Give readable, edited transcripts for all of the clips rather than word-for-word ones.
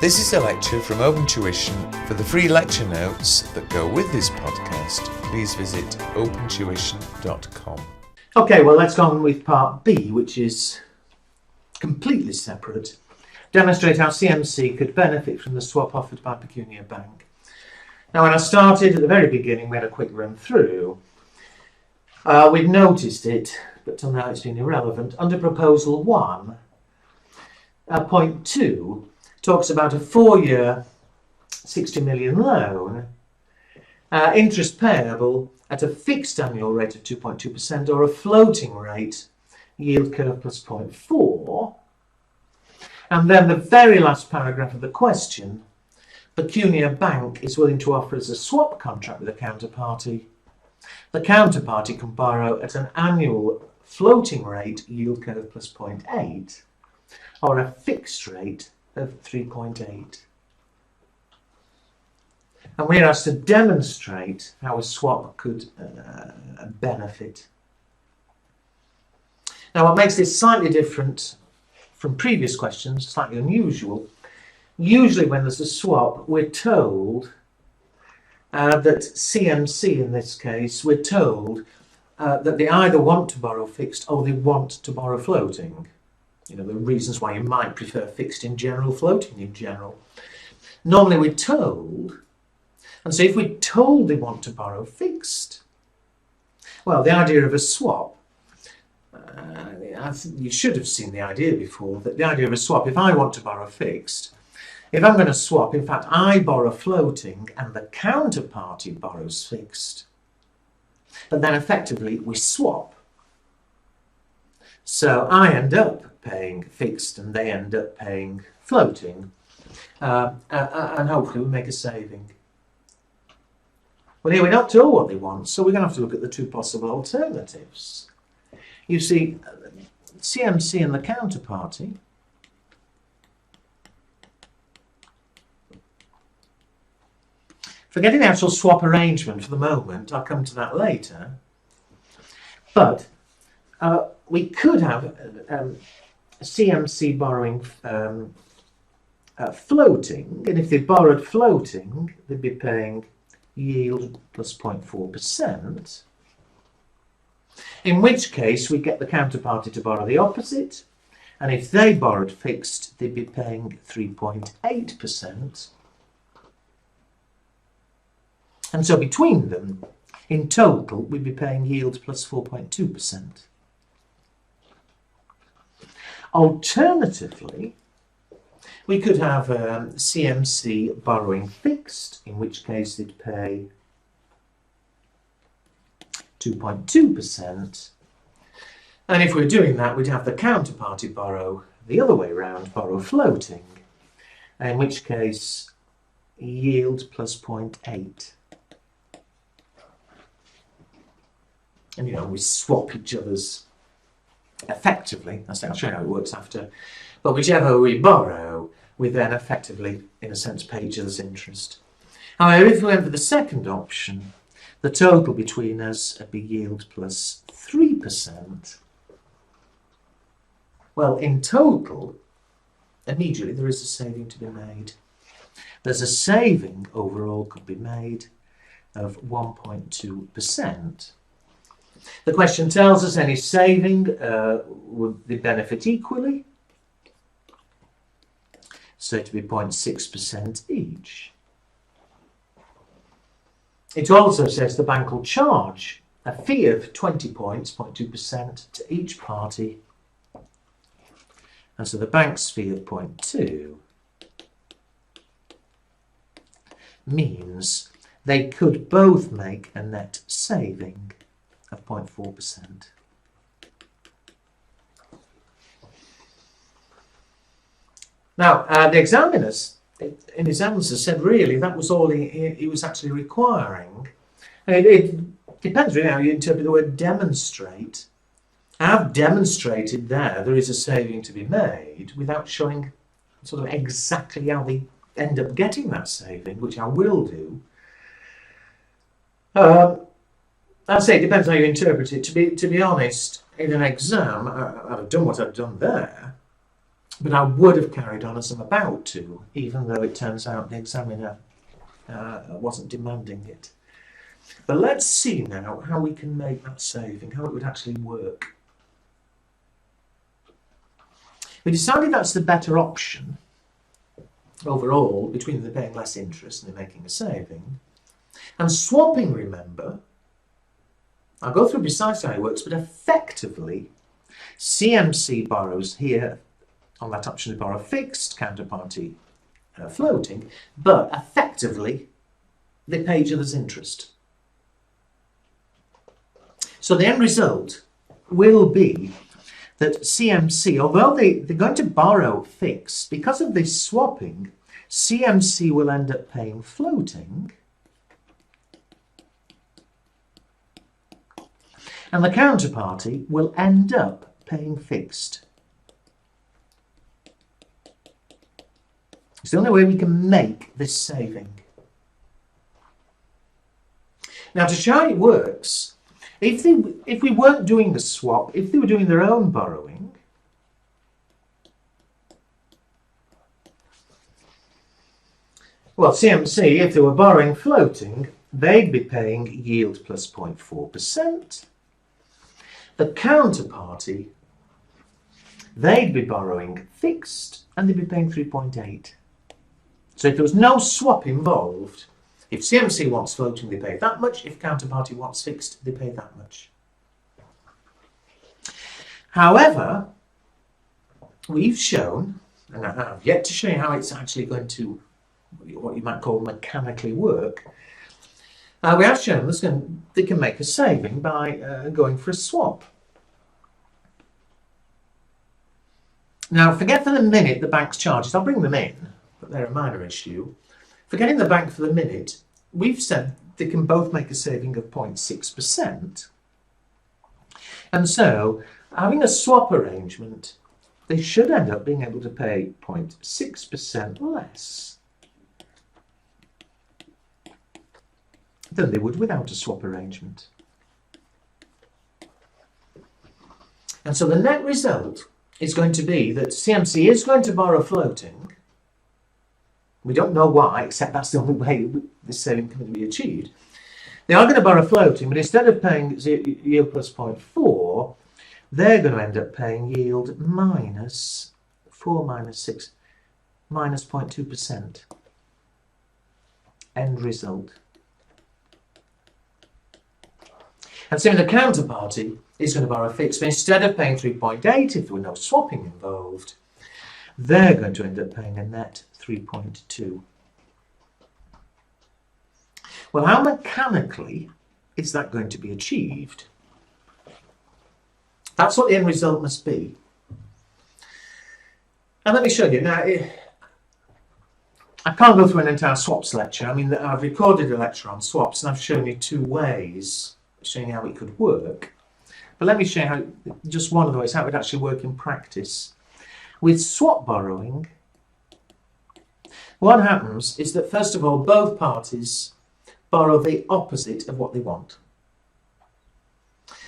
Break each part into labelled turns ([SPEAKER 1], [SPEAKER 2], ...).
[SPEAKER 1] This is a lecture from Open Tuition. For the free lecture notes that go with this podcast, please visit opentuition.com.
[SPEAKER 2] Okay, well, let's go on with part B, which is completely separate. Demonstrate how CMC could benefit from the swap offered by Pecunia Bank. Now, when I started at the very beginning, we had a quick run through. We'd noticed it, but till now it's been irrelevant. Under Proposal 1, point 2 talks about a 4-year 60 million loan, interest payable at a fixed annual rate of 2.2% or a floating rate, yield curve plus 0.4. And then the very last paragraph of the question, Pecunia Bank is willing to offer us a swap contract with a counterparty. The counterparty can borrow at an annual floating rate, yield curve plus 0.8, or a fixed rate of 3.8. And we're asked to demonstrate how a swap could benefit. Now, what makes this slightly different from previous questions, slightly unusual, usually when there's a swap, we're told that CMC in this case, we're told that they either want to borrow fixed or they want to borrow floating. You know, the reasons why you might prefer fixed in general, floating in general. Normally we're told, and so if we're told they want to borrow fixed, well, the idea of a swap, I think you should have seen the idea before, that the idea of a swap, if I want to borrow fixed, if I'm going to swap, in fact, I borrow floating and the counterparty borrows fixed. But then effectively we swap. So I end up paying fixed and they end up paying floating, and hopefully we make a saving. Well, here we're not told what they want, so we're going to have to look at the two possible alternatives. You see, CMC and the counterparty forgetting the actual swap arrangement for the moment, I'll come to that later, but we could have CMC borrowing floating, and if they borrowed floating, they'd be paying yield plus 0.4%, in which case we get the counterparty to borrow the opposite, and if they borrowed fixed, they'd be paying 3.8%. And so between them, in total, we'd be paying yield plus 4.2%. Alternatively, we could have CMC borrowing fixed, in which case they'd pay 2.2%. And if we're doing that, we'd have the counterparty borrow the other way around, borrow floating, in which case yield plus 0.8. And, you know, we swap each other's effectively, I'll show you how it works after, but whichever we borrow, we then effectively, in a sense, pay each other's interest. However, if we went for the second option, the total between us would be yield plus 3%. Well, in total, immediately there is a saving to be made. There's a saving overall could be made of 1.2%. The question tells us any saving would they benefit equally, so to be 0.6% each. It also says the bank will charge a fee of 20 points, 0.2%, to each party, and so the bank's fee of 0.2 means they could both make a net saving of 0.4%. Now, the examiners in his answer said really that was all he was actually requiring. It depends really how you interpret the word demonstrate. I've demonstrated there is a saving to be made without showing sort of exactly how they end up getting that saving, which I will do. I'd say it depends how you interpret it. To be honest, in an exam, I'd have done what I've done there, but I would have carried on as I'm about to, even though it turns out the examiner wasn't demanding it. But let's see now how we can make that saving, how it would actually work. We decided that's the better option overall between the paying less interest and the making a saving. And swapping, remember, I'll go through precisely how it works, but effectively CMC borrows here on that option to borrow fixed, counterparty floating, but effectively they pay each other's interest. So the end result will be that CMC, although they're going to borrow fixed, because of this swapping, CMC will end up paying floating, and the counterparty will end up paying fixed. It's the only way we can make this saving. Now, to show how it works, if we weren't doing the swap, if they were doing their own borrowing, well, CMC, if they were borrowing floating, they'd be paying yield plus 0.4%. The counterparty, they'd be borrowing fixed and they'd be paying 3.8. So if there was no swap involved, if CMC wants floating, they pay that much. If counterparty wants fixed, they pay that much. However, we've shown, and I have yet to show you how it's actually going to, what you might call mechanically work, we have shown they can make a saving by going for a swap. Now, forget for the minute the bank's charges. I'll bring them in, but they're a minor issue. Forgetting the bank for the minute, we've said they can both make a saving of 0.6%. And so, having a swap arrangement, they should end up being able to pay 0.6% less than they would without a swap arrangement. And so the net result is going to be that CMC is going to borrow floating. We don't know why, except that's the only way this saving can be achieved. They are going to borrow floating, but instead of paying yield plus 0.4, they're going to end up paying yield minus 4 minus 6, minus 0.2%. End result. And so the counterparty is going to borrow fixed, but instead of paying 3.8 if there were no swapping involved, they're going to end up paying a net 3.2. Well, how mechanically is that going to be achieved? That's what the end result must be. And let me show you. Now, I can't go through an entire swaps lecture. I mean, I've recorded a lecture on swaps and I've shown you two ways, showing how it could work. But let me show you how, just one of the ways, how it would actually work in practice. With swap borrowing, what happens is that, first of all, both parties borrow the opposite of what they want.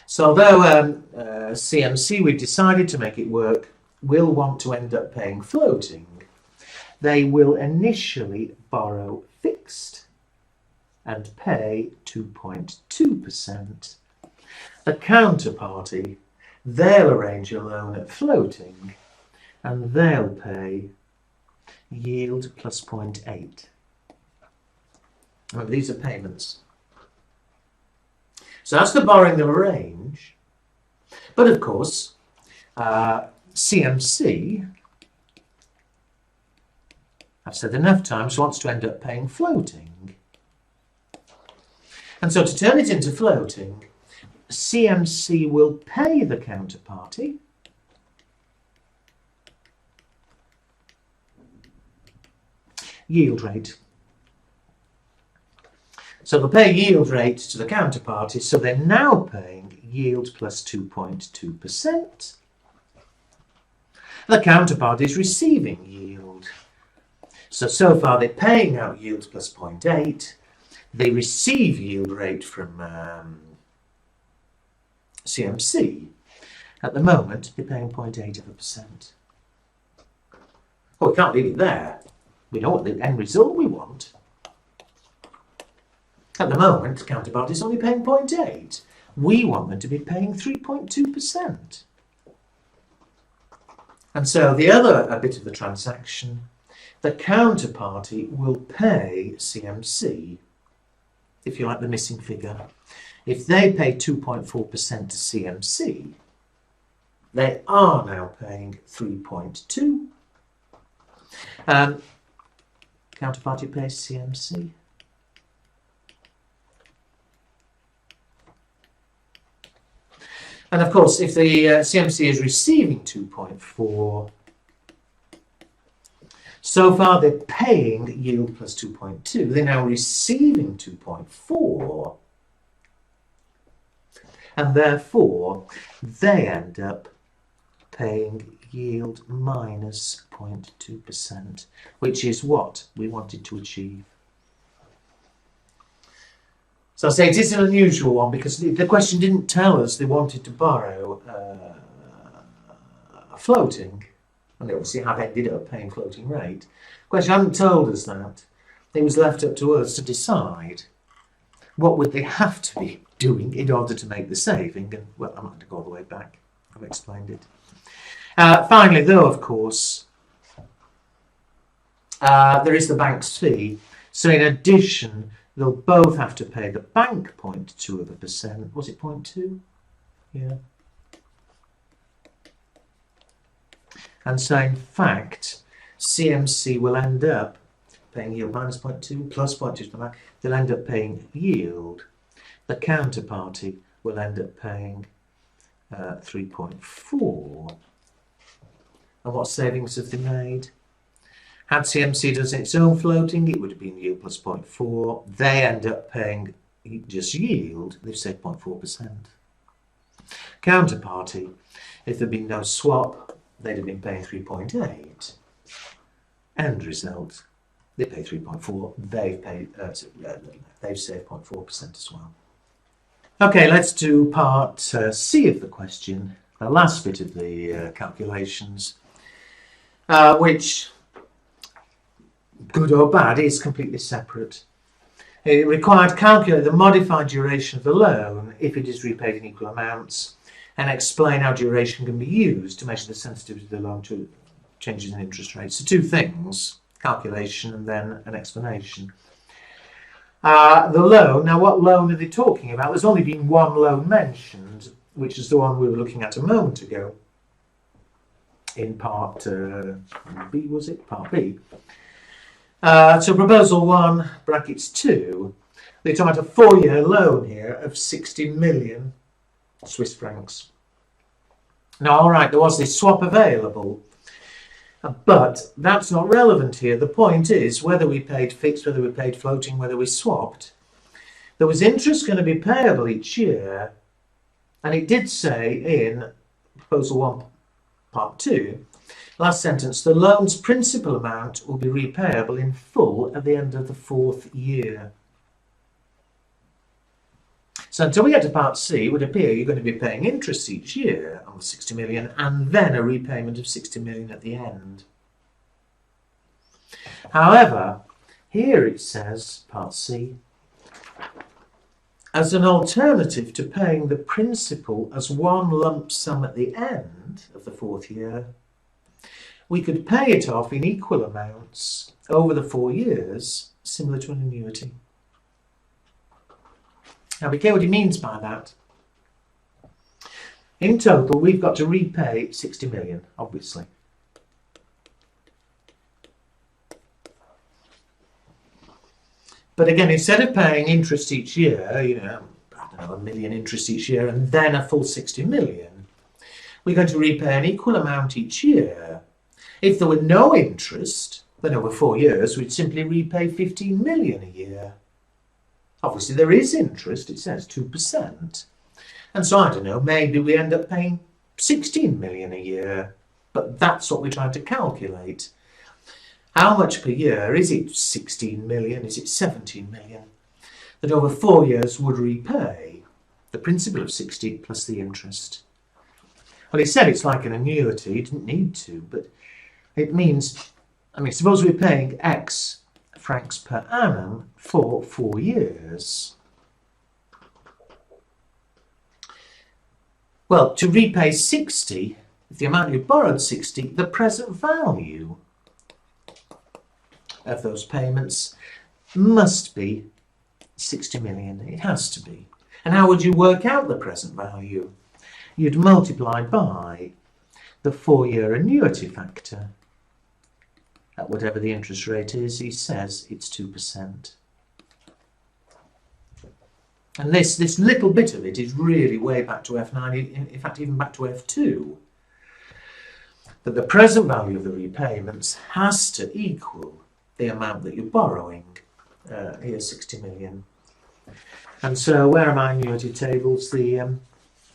[SPEAKER 2] So although CMC, we've decided to make it work, will want to end up paying floating, they will initially borrow fixed and pay 2.2%. The counterparty, they'll arrange a loan at floating and they'll pay yield plus 0.8. Remember, these are payments. So that's the borrowing they'll arrange. But of course, CMC, I've said enough times, wants to end up paying floating. And so to turn it into floating, CMC will pay the counterparty yield rate. So they'll pay yield rate to the counterparty, so they're now paying yield plus 2.2%. The counterparty is receiving yield. So far they're paying out yield plus 0.8. They receive yield rate from CMC. At the moment, they're paying 0.8%. Oh, we can't leave it there. We know what the end result we want. At the moment, the counterparty is only paying 0.8. We want them to be paying 3.2%. And so the other bit of the transaction, the counterparty will pay CMC, if you like, the missing figure. If they pay 2.4% to CMC, they are now paying 3.2. Counterparty pays CMC. And of course, if the CMC is receiving 2.4, so far they're paying yield plus 2.2. They're now receiving 2.4. And therefore, they end up paying yield minus 0.2%, which is what we wanted to achieve. So I say it is an unusual one because the question didn't tell us they wanted to borrow floating, and they obviously have ended up paying floating rate. The question hadn't told us that. It was left up to us to decide what would they have to be doing in order to make the saving. And well, I'm not going to go all the way back. I've explained it. Finally, though, of course, there is the bank's fee. So in addition, they'll both have to pay the bank 0.2%. Was it 0.2? Yeah. And so, in fact, CMC will end up paying yield minus 0.2 plus 0.2 to the bank. They'll end up paying yield. The counterparty will end up paying 3.4. And what savings have they made? Had CMC done its own floating, it would have been yield plus 0.4. They end up paying just yield. They've saved 0.4%. Counterparty, if there'd been no swap, they'd have been paying 3.8. End result, they pay 3.4. They've saved 0.4% as well. Okay, let's do part C of the question, the last bit of the calculations, which, good or bad, is completely separate. It required to calculate the modified duration of the loan if it is repaid in equal amounts, and explain how duration can be used to measure the sensitivity of the loan to changes in interest rates. So two things, calculation and then an explanation. The loan, now what loan are they talking about? There's only been one loan mentioned, which is the one we were looking at a moment ago in part B, was it? Part B. So proposal 1, brackets 2, they're talking about a 4-year loan here of 60 million Swiss francs. Now, all right, there was this swap available, but that's not relevant here. The point is whether we paid fixed, whether we paid floating, whether we swapped. There was interest going to be payable each year, and it did say in proposal 1, part 2, last sentence, the loan's principal amount will be repayable in full at the end of the 4th year. So until we get to part C, it would appear you're going to be paying interest each year on the 60 million and then a repayment of 60 million at the end. However, here it says, part C, as an alternative to paying the principal as one lump sum at the end of the 4th year, we could pay it off in equal amounts over the 4 years, similar to an annuity. Now, we get what he means by that. In total, we've got to repay 60 million, obviously. But again, instead of paying interest each year, I don't know, 1 million interest each year and then a full 60 million, we're going to repay an equal amount each year. If there were no interest, then over 4 years, we'd simply repay 15 million a year. Obviously, there is interest, it says 2%. And so, I don't know, maybe we end up paying 16 million a year. But that's what we're trying to calculate. How much per year? Is it 16 million? Is it 17 million? That over 4 years would repay the principal of 60 plus the interest. Well, he said it's like an annuity. He didn't need to, but it means suppose we're paying X francs per annum for 4 years. Well, to repay 60, if the amount you borrowed 60, the present value of those payments must be 60 million. It has to be. And how would you work out the present value? You'd multiply by the 4-year annuity factor. At whatever the interest rate is, he says it's 2%. And this little bit of it is really way back to F9, in fact even back to F2. That the present value of the repayments has to equal the amount that you're borrowing. Here 60 million. And so where are my annuity tables? The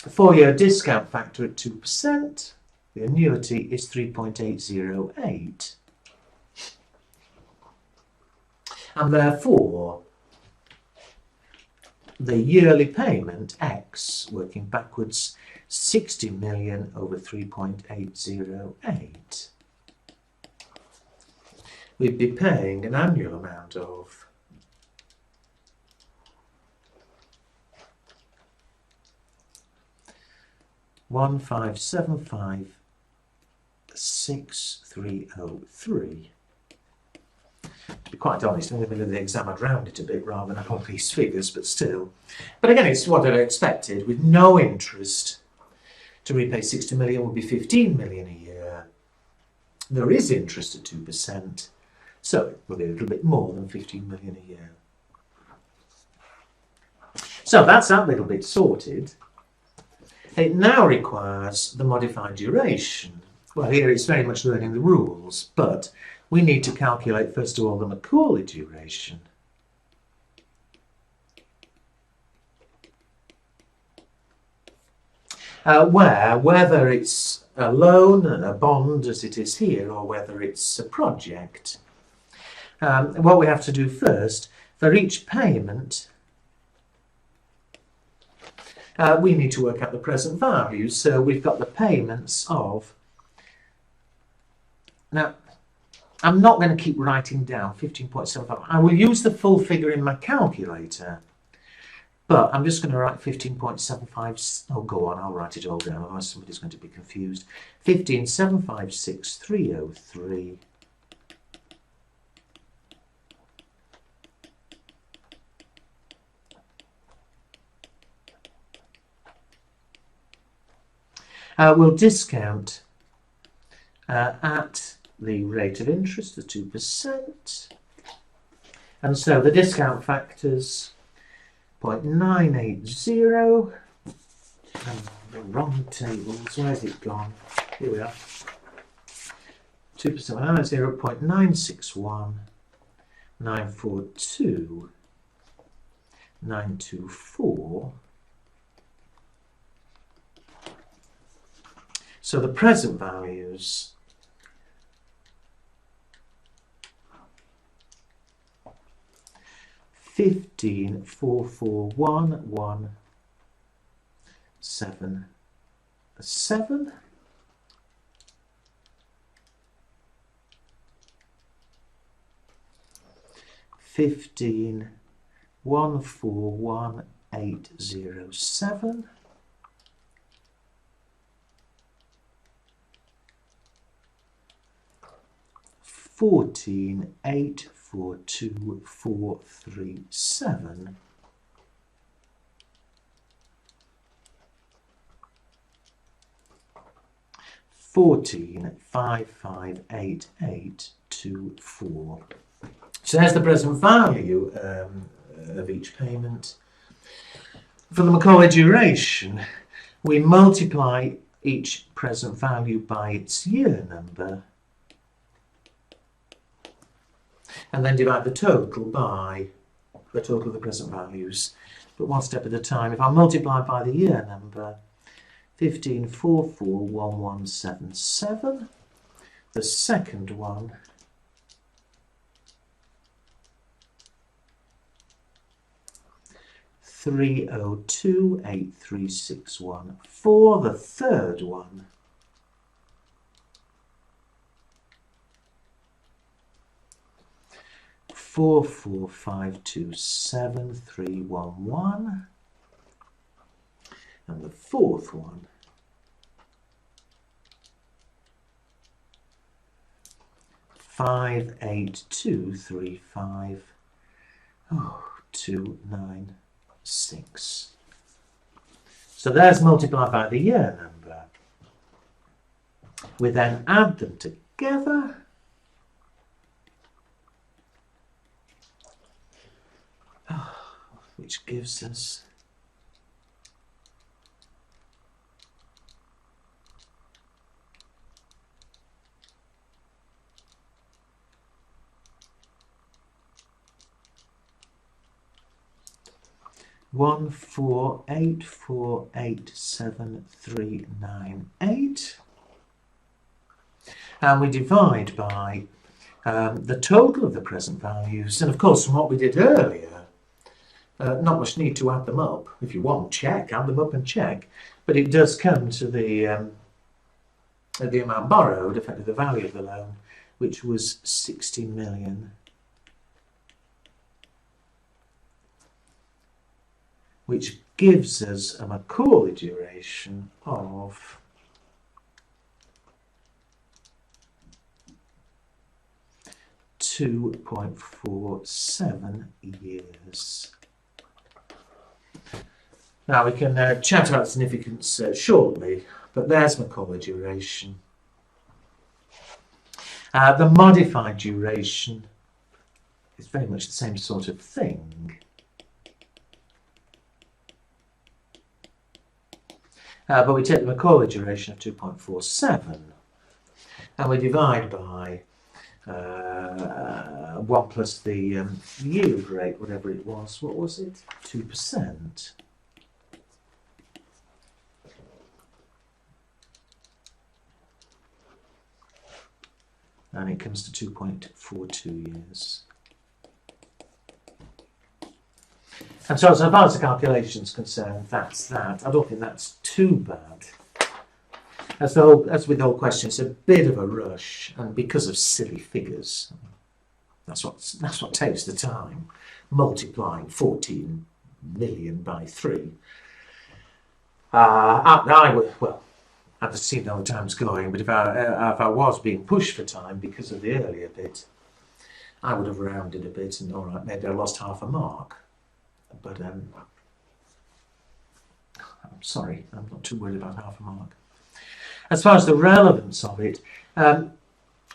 [SPEAKER 2] 4-year discount factor at 2%. The annuity is 3.808. And therefore, the yearly payment, X, working backwards, 60 million over 3.808. We'd be paying an annual amount of £1,575,603. To be quite honest, in the middle of the exam I'd round it a bit rather than have all these figures, but still. But again, it's what I expected. With no interest, to repay 60 million would be 15 million a year. There is interest at 2%, so it will be a little bit more than 15 million a year. So that's that little bit sorted. It now requires the modified duration. Well, here it's very much learning the rules, but we need to calculate first of all the Macaulay duration. Whether it's a loan and a bond as it is here, or whether it's a project. What we have to do first, for each payment, we need to work out the present value. So we've got the payments of... Now, I'm not going to keep writing down 15.75. I will use the full figure in my calculator, but I'm just going to write 15.75. Oh, go on, I'll write it all down, otherwise somebody's going to be confused. 15,756,303. We'll discount at the rate of interest, the 2%. And so the discount factors 0.980. And the wrong tables, where's it gone? Here we are. 2%, 0.961, 942, 924. So the present values £15,441,177. £15,141,807. £14,842,437. £14,558,824. So there's the present value of each payment. For the Macaulay duration, we multiply each present value by its year number, and then divide the total by the total of the present values, but one step at a time. If I multiply by the year number, 15,441,177. The second one, £302,836,104. The third one, 44527,311. And the fourth one, 58235,296. So there's multiplied by the year number. We then add them together. Which gives us 148487398, and we divide by the total of the present values. And of course, from what we did earlier, not much need to add them up. If you want, check, add them up and check. But it does come to the amount borrowed, effectively the value of the loan, which was 60 million. Which gives us a Macaulay duration of 2.47 years. Now we can chat about significance shortly, but there's Macaulay duration. The modified duration is very much the same sort of thing. But we take the Macaulay duration of 2.47 and we divide by 1 plus the yield rate, whatever it was. What was it? 2%. And it comes to 2.42 years. And so as far as the calculation is concerned, that's that. I don't think that's too bad. As with the whole question, it's a bit of a rush, and because of silly figures, that's what takes the time. Multiplying 14 million by 3. I've just seen how the time's going, but if I was being pushed for time because of the earlier bit, I would have rounded a bit and, all right, maybe I lost half a mark. But I'm sorry, I'm not too worried about half a mark. As far as the relevance of it,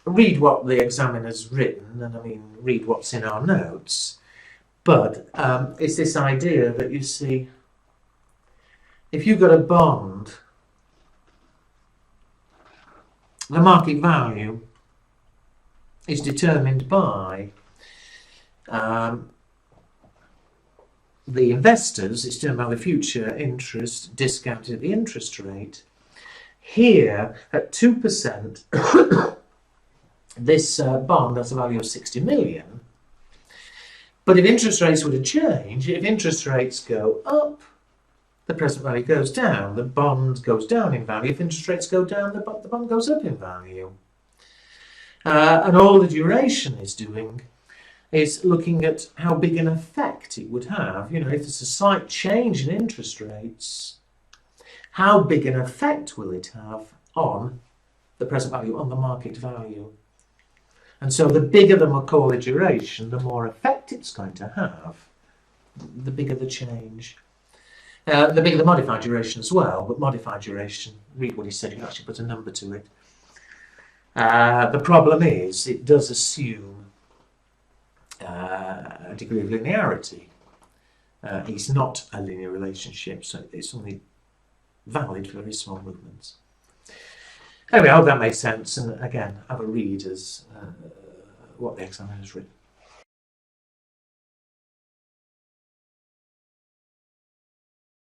[SPEAKER 2] read what the examiner's written, and I mean, read what's in our notes. But it's this idea that, you see, if you've got a bond, the market value is determined by the investors. It's determined by the future interest discounted at the interest rate. Here, at 2%, this bond has a value of 60 million. But if interest rates were to change, if interest rates go up, the present value goes down, the bond goes down in value. If interest rates go down, the bond goes up in value. And all the duration is doing is looking at how big an effect it would have. You know, if there's a slight change in interest rates, how big an effect will it have on the present value, on the market value? And so the bigger the Macaulay duration, the more effect it's going to have, the bigger the change. The bigger the modified duration as well, but modified duration, read what he said, you can actually put a number to it. The problem is, it does assume a degree of linearity. It's not a linear relationship, so it's only valid for very small movements. Anyway, I hope that makes sense, and again, have a read as what the examiner has written.